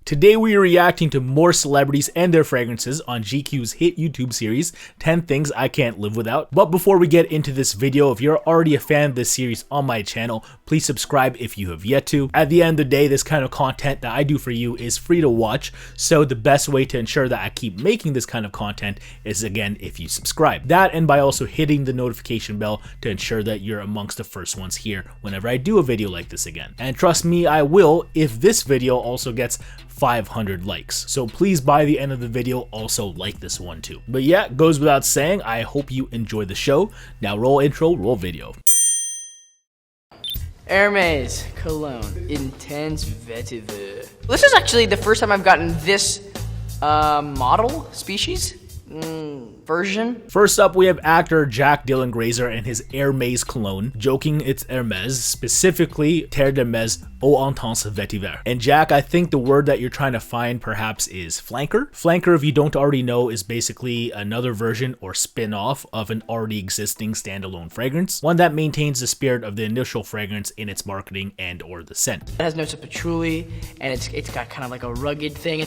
Today we are reacting to more celebrities and their fragrances on GQ's hit YouTube series, 10 Things I Can't Live Without. But before we get into this video, if you're already a fan of this series on my channel, please subscribe if you have yet to. At the end of the day, this kind of content that I do for you is free to watch, so the best way to ensure that I keep making this kind of content is, again, if you subscribe. That, and by also hitting the notification bell to ensure that you're amongst the first ones here whenever I do a video like this again. And trust me, I will if this video also gets 500 likes. So please, by the end of the video, also like this one too. But yeah, it goes without saying, I hope you enjoy the show. Now roll intro, roll video. Hermes, Cologne, Intense Vetiver. This is actually the first time I've gotten this model, species, version. First up, we have actor Jack Dylan Grazer and his Hermes cologne. Joking, it's Hermes, specifically Terre de Hermes Eau Intense Vetiver. And Jack, I think the word that you're trying to find perhaps is flanker. Flanker, if you don't already know, is basically another version or spin-off of an already existing standalone fragrance, one that maintains the spirit of the initial fragrance in its marketing and or the scent. It has notes of patchouli, and it's got kind of like a rugged thing.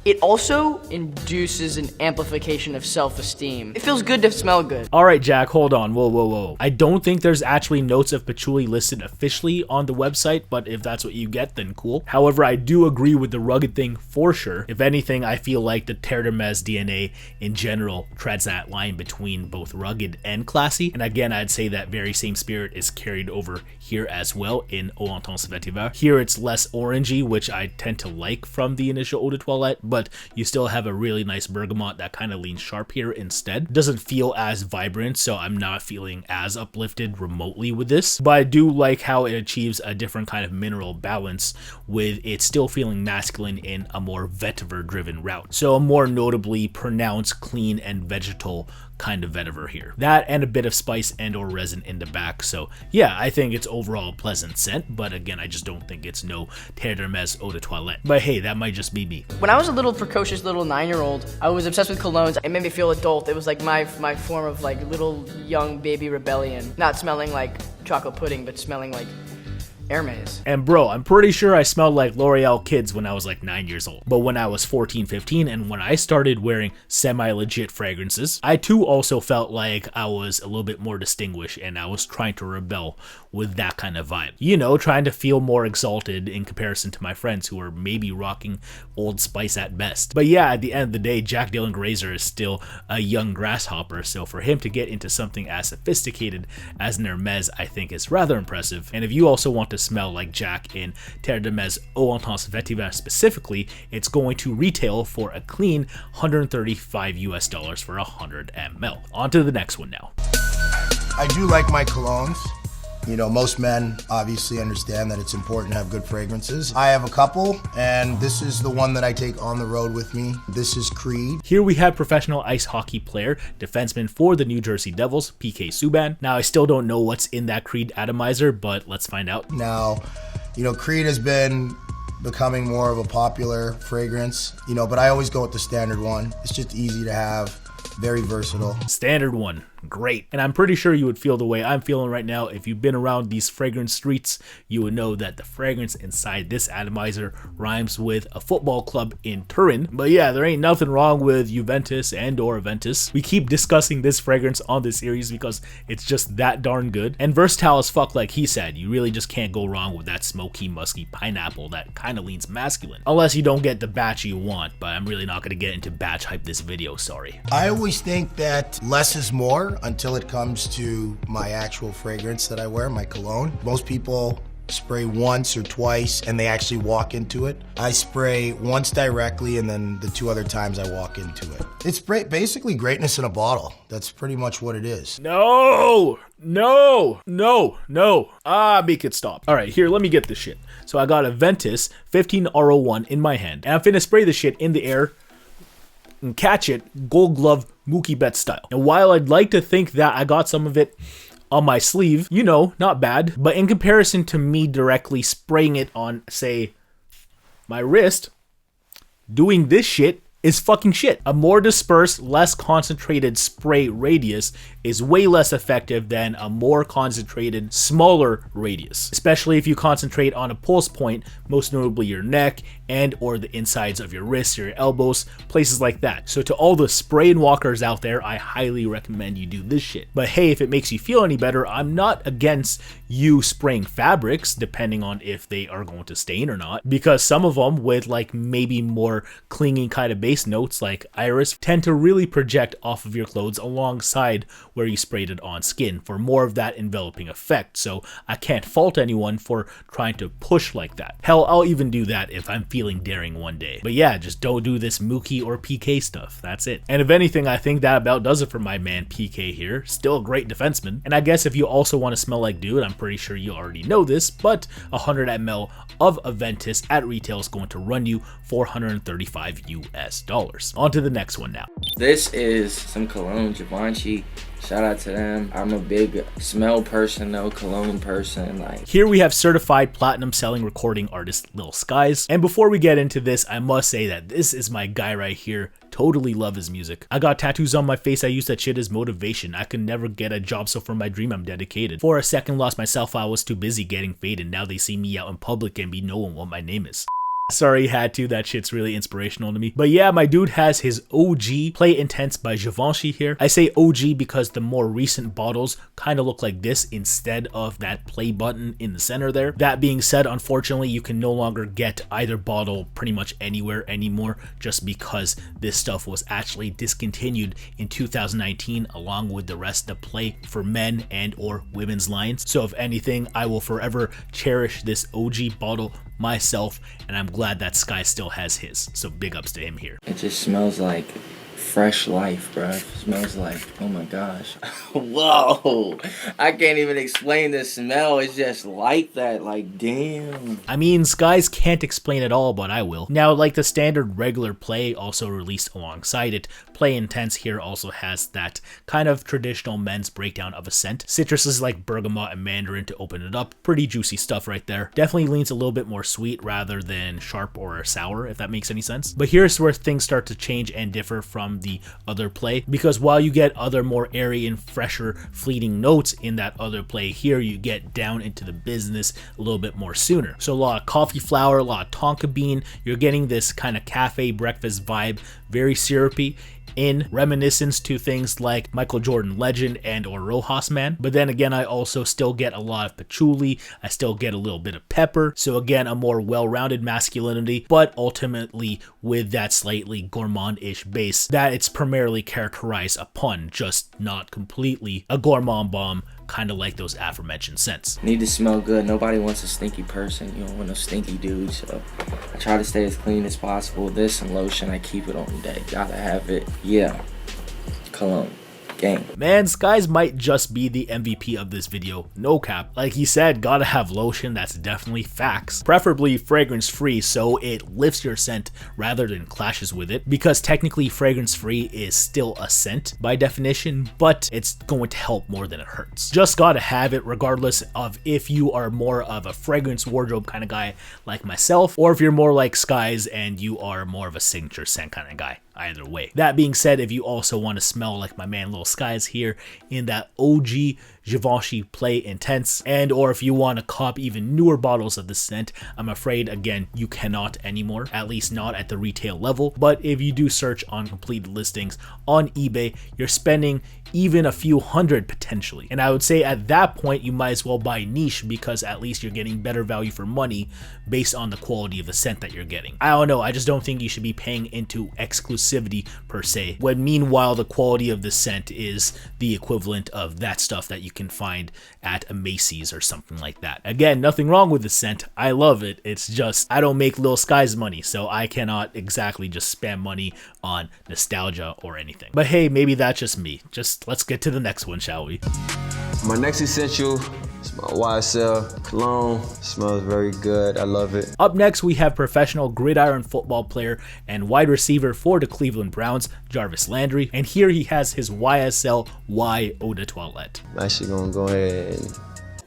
It also induces an amplification of self-esteem. It feels good to smell good. Alright Jack, hold on, whoa. I don't think there's actually notes of patchouli listed officially on the website, but if that's what you get, then cool. However, I do agree with the rugged thing for sure. If anything, I feel like the Terre de Hermes DNA in general treads that line between both rugged and classy. And again, I'd say that very same spirit is carried over here as well in Eau Intense Vetiver. Here it's less orangey, which I tend to like from the initial Eau de Toilette, but you still have a really nice bergamot that kind of leans sharp here instead. Doesn't feel as vibrant, so I'm not feeling as uplifted remotely with this, but I do like how it achieves a different kind of mineral balance with it still feeling masculine in a more vetiver driven route. So a more notably pronounced clean and vegetal kind of vetiver here. That and a bit of spice and or resin in the back. So yeah, I think it's overall a pleasant scent, but again, I just don't think it's no Terre de Hermes Eau de Toilette. But hey, that might just be me. When I was a little precocious little 9-year-old, I was obsessed with colognes. It made me feel adult. It was like my form of like little young baby rebellion. Not smelling like chocolate pudding, but smelling like Hermes. And bro, I'm pretty sure I smelled like L'Oreal Kids when I was like 9 years old. But when I was 14, 15, and when I started wearing semi-legit fragrances, I too also felt like I was a little bit more distinguished and I was trying to rebel with that kind of vibe. You know, trying to feel more exalted in comparison to my friends who are maybe rocking Old Spice at best. But yeah, at the end of the day, Jack Dylan Grazer is still a young grasshopper, so for him to get into something as sophisticated as an Hermes, I think is rather impressive. And if you also want to smell like Jack in Terre de Hermes Eau Intense Vetiver specifically, it's going to retail for a clean $135 US for 100 ml. On to the next one now. I do like my colognes. You know, most men obviously understand that it's important to have good fragrances. I have a couple, and this is the one that I take on the road with me. This is Creed. Here we have professional ice hockey player, defenseman for the New Jersey Devils, PK Subban. Now, I still don't know what's in that Creed atomizer, but let's find out. Now, you know, Creed has been becoming more of a popular fragrance, you know, but I always go with the standard one. It's just easy to have, very versatile. Standard one. Great. And I'm pretty sure you would feel the way I'm feeling right now. If you've been around these fragrance streets, you would know that the fragrance inside this atomizer rhymes with a football club in Turin. But yeah, there ain't nothing wrong with Juventus and or Aventus. We keep discussing this fragrance on this series because it's just that darn good. And versatile as fuck, like he said. You really just can't go wrong with that smoky, musky pineapple that kind of leans masculine. Unless you don't get the batch you want, but I'm really not going to get into batch hype this video, sorry. I always think that less is more until it comes to my actual fragrance that I wear, my cologne. Most people spray once or twice and they actually walk into it. I spray once directly and then the 2 other times I walk into it. It's basically greatness in a bottle. That's pretty much what it is. No! Make it stop. Alright, here, let me get this shit. So I got a Ventus 15R01 in my hand, and I'm finna spray this shit in the air and catch it Gold Glove Mookie Betts style. And while I'd like to think that I got some of it on my sleeve, you know, not bad, but in comparison to me directly spraying it on, say, my wrist, doing this shit is fucking shit. A more dispersed, less concentrated spray radius is way less effective than a more concentrated, smaller radius, especially if you concentrate on a pulse point, most notably your neck and or the insides of your wrists or your elbows, places like that. So to all the spray and walkers out there, I highly recommend you do this shit. But hey, if it makes you feel any better, I'm not against you spraying fabrics depending on if they are going to stain or not, because some of them with like maybe more clinging kind of base notes like iris tend to really project off of your clothes alongside where you sprayed it on skin for more of that enveloping effect. So I can't fault anyone for trying to push like that. Hell, I'll even do that if I'm feeling daring one day. But yeah, just don't do this Mookie or PK stuff. That's it. And if anything, I think that about does it for my man PK here. Still a great defenseman. And I guess if you also want to smell like dude, I'm pretty sure you already know this, but 100 ml of Aventus at retail is going to run you $435 US. On to the next one now. This is some Cologne Givenchy. Shout out to them. I'm a big smell person though, cologne person. Like, here we have certified platinum selling recording artist Lil Skies. And before we get into this, I must say that this is my guy right here. Totally love his music. I got tattoos on my face. I use that shit as motivation. I could never get a job, so for my dream I'm dedicated. For a second lost myself, I was too busy getting faded. Now they see me out in public and be knowing what my name is. Sorry, had to. That shit's really inspirational to me. But yeah, my dude has his OG Play Intense by Givenchy here. I say OG because the more recent bottles kind of look like this instead of that play button in the center there. That being said, unfortunately, you can no longer get either bottle pretty much anywhere anymore just because this stuff was actually discontinued in 2019 along with the rest of the Play for men and or women's lines. So if anything, I will forever cherish this OG bottle myself, and I'm glad that Sky still has his, so big ups to him here. it just smells like fresh life, bruh. It smells like, oh my gosh. Whoa. I can't even explain the smell. It's just like that. Like, damn. I mean, Skies can't explain it all, but I will. Now, like the standard regular Play also released alongside it, Play Intense here also has that kind of traditional men's breakdown of a scent. Citruses like bergamot and mandarin to open it up. Pretty juicy stuff right there. Definitely leans a little bit more sweet rather than sharp or sour, if that makes any sense. But here's where things start to change and differ from the other Play, because while you get other more airy and fresher fleeting notes in that other Play, here you get down into the business a little bit more sooner. So a lot of coffee flower, a lot of tonka bean. You're getting this kind of cafe breakfast vibe, very syrupy, in reminiscence to things like Michael Jordan Legend and or Rojas Man. But then again, I also still get a lot of patchouli. I still get a little bit of pepper. So again, a more well-rounded masculinity, but ultimately with that slightly gourmand-ish base that it's primarily characterized upon, just not completely a gourmand bomb, kind of like those aforementioned scents. Need to smell good. Nobody wants a stinky person. You don't want no stinky dude. So I try to stay as clean as possible. This and lotion, I keep it on deck. Gotta have it. Yeah. Cologne. Gang. Man, Skies might just be the MVP of this video, no cap. Like he said, gotta have lotion, that's definitely facts. Preferably fragrance free so it lifts your scent rather than clashes with it, because technically fragrance free is still a scent by definition, but it's going to help more than it hurts. Just gotta have it regardless of if you are more of a fragrance wardrobe kind of guy like myself, or if you're more like Skies and you are more of a signature scent kind of guy. Either way. That being said, if you also want to smell like my man Lil Skies here in that OG Givenchy Play Intense, and or if you want to cop even newer bottles of the scent, I'm afraid again you cannot anymore, at least not at the retail level. But if you do search on completed listings on eBay, you're spending even a few hundred potentially, and I would say at that point you might as well buy niche, because at least you're getting better value for money based on the quality of the scent that you're getting. I don't know, I just don't think you should be paying into exclusivity per se, when meanwhile the quality of the scent is the equivalent of that stuff that you can find at a Macy's or something like that. Again, nothing wrong with the scent, I love it, it's just I don't make Lil Skies money, so I cannot exactly just spam money on nostalgia or anything. But hey, maybe that's just me. Just let's get to the next one, shall we? My next essential is my YSL cologne. Smells very good. I love it. Up next, we have professional gridiron football player and wide receiver for the Cleveland Browns, Jarvis Landry. And here he has his YSL Y Eau de Toilette. I'm actually gonna go ahead and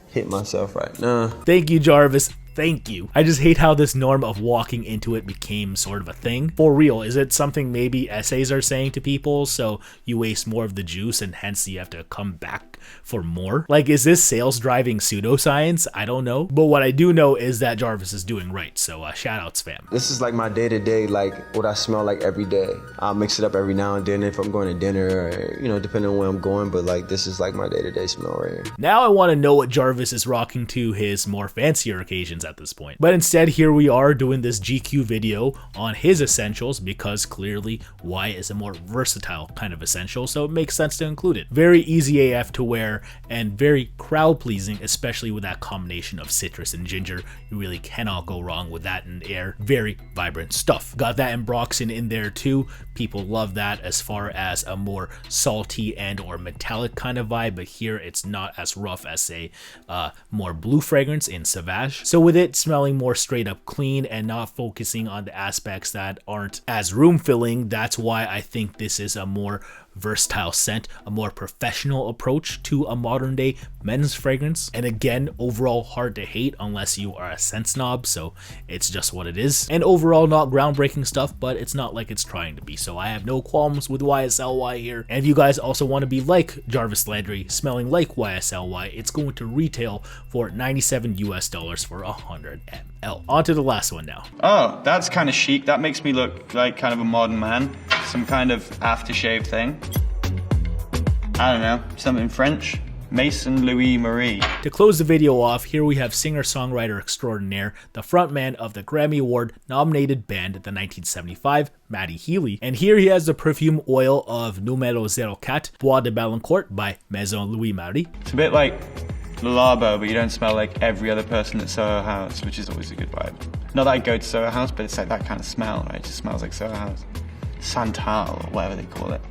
hit myself right now. Thank you, Jarvis. Thank you. I just hate how this norm of walking into it became sort of a thing. For real, is it something maybe essays are saying to people so you waste more of the juice and hence you have to come back for more? Like, is this sales driving pseudoscience? I don't know. But what I do know is that Jarvis is doing right. So shout outs, fam. This is like my day-to-day, like what I smell like every day. I'll mix it up every now and then if I'm going to dinner or, you know, depending on where I'm going. But like, this is like my day-to-day smell right here. Now I want to know what Jarvis is rocking to his more fancier occasions at this point. But instead, here we are doing this GQ video on his essentials because clearly Y is a more versatile kind of essential, so it makes sense to include it. Very easy AF to wear and very crowd pleasing, especially with that combination of citrus and ginger. You really cannot go wrong with that in the air. Very vibrant stuff. Got that ambroxan in there too. People love that as far as a more salty and or metallic kind of vibe, but here it's not as rough as say more blue fragrance in Sauvage. So with it smelling more straight up clean and not focusing on the aspects that aren't as room filling, that's why I think this is a more versatile scent, a more professional approach to a modern day men's fragrance. And again, overall hard to hate unless you are a scent snob, so it's just what it is. And overall not groundbreaking stuff, but it's not like it's trying to be, so I have no qualms with YSLY here. And if you guys also want to be like Jarvis Landry, smelling like YSLY, it's going to retail for $97 US for 100 ml. On to the last one now. Oh, that's kind of chic. That makes me look like kind of a modern man. Some kind of aftershave thing. I don't know, something French. Mason Louis Marie. To close the video off, here we have singer-songwriter extraordinaire, the frontman of the Grammy Award nominated band the 1975, Matty Healy. And here he has the perfume oil of Numero 04 Bois de Balancourt by Maison Louis Marie. It's a bit like Labo, but you don't smell like every other person at Soho House, which is always a good vibe. Not that I go to Soho House, but it's like that kind of smell, right? It just smells like Soho House. Santal, or whatever they call it.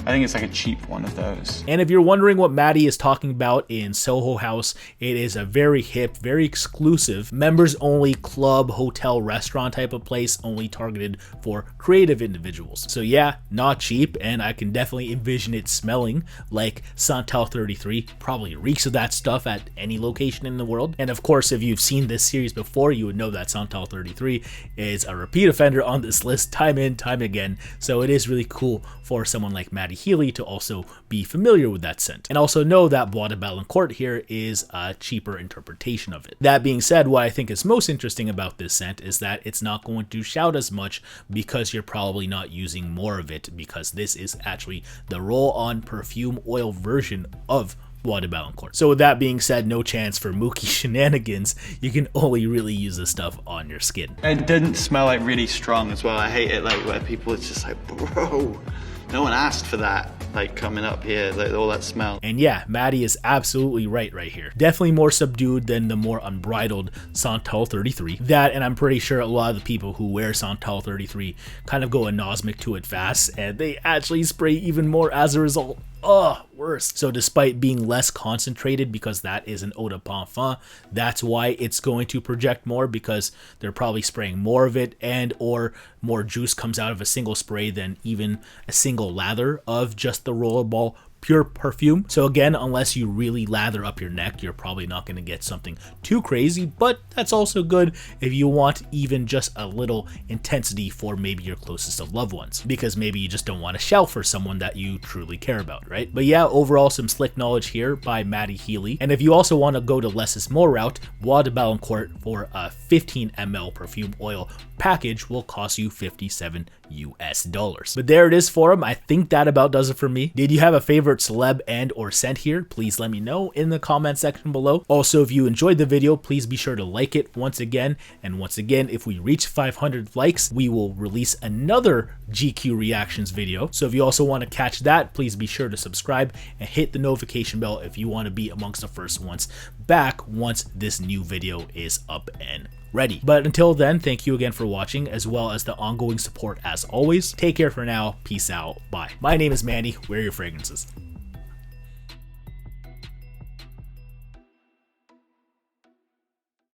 I think it's like a cheap one of those. And if you're wondering what Matty is talking about in Soho House, it is a very hip, very exclusive, members only club, hotel, restaurant type of place, only targeted for creative individuals. So yeah, not cheap, and I can definitely envision it smelling like Santal 33, probably reeks of that stuff at any location in the world. And of course, if you've seen this series before, you would know that Santal 33 is a repeat offender on this list time in, time again. So it is really cool for someone like Matty Healy to also be familiar with that scent and also know that Bois de Balancourt here is a cheaper interpretation of it. That being said, what I think is most interesting about this scent is that it's not going to shout as much because you're probably not using more of it, because this is actually the roll-on perfume oil version of Bois de Balancourt. So with that being said, no chance for Mookie shenanigans. You can only really use this stuff on your skin. It didn't smell like really strong as well. I hate it like where people, it's just like, bro, no one asked for that, like coming up here, like all that smell. And yeah, Matty is absolutely right here. Definitely more subdued than the more unbridled Santal 33. That, and I'm pretty sure a lot of the people who wear Santal 33 kind of go anosmic to it fast, and they actually spray even more as a result. Oh, worse. So despite being less concentrated, because that is an eau de parfum, that's why it's going to project more, because they're probably spraying more of it, and or more juice comes out of a single spray than even a single lather of just the rollerball pure perfume. So again, unless you really lather up your neck, you're probably not going to get something too crazy, but that's also good if you want even just a little intensity for maybe your closest of loved ones, because maybe you just don't want to shell for someone that you truly care about, right? But yeah, overall some slick knowledge here by Matty Healy. And if you also want to go to less is more route, Bois de Balancourt for a 15 ml perfume oil package will cost you $57 US. But there it is for him. I think that about does it for me. Did you have a favorite celeb and or scent here? Please let me know in the comment section below. Also, if you enjoyed the video, please be sure to like it once again. And once again, if we reach 500 likes, we will release another GQ reactions video. So if you also want to catch that, please be sure to subscribe and hit the notification bell if you want to be amongst the first ones back once this new video is up and ready. But until then, thank you again for watching, as well as the ongoing support as always. Take care for now. Peace out. Bye. My name is Manny. Wear your fragrances.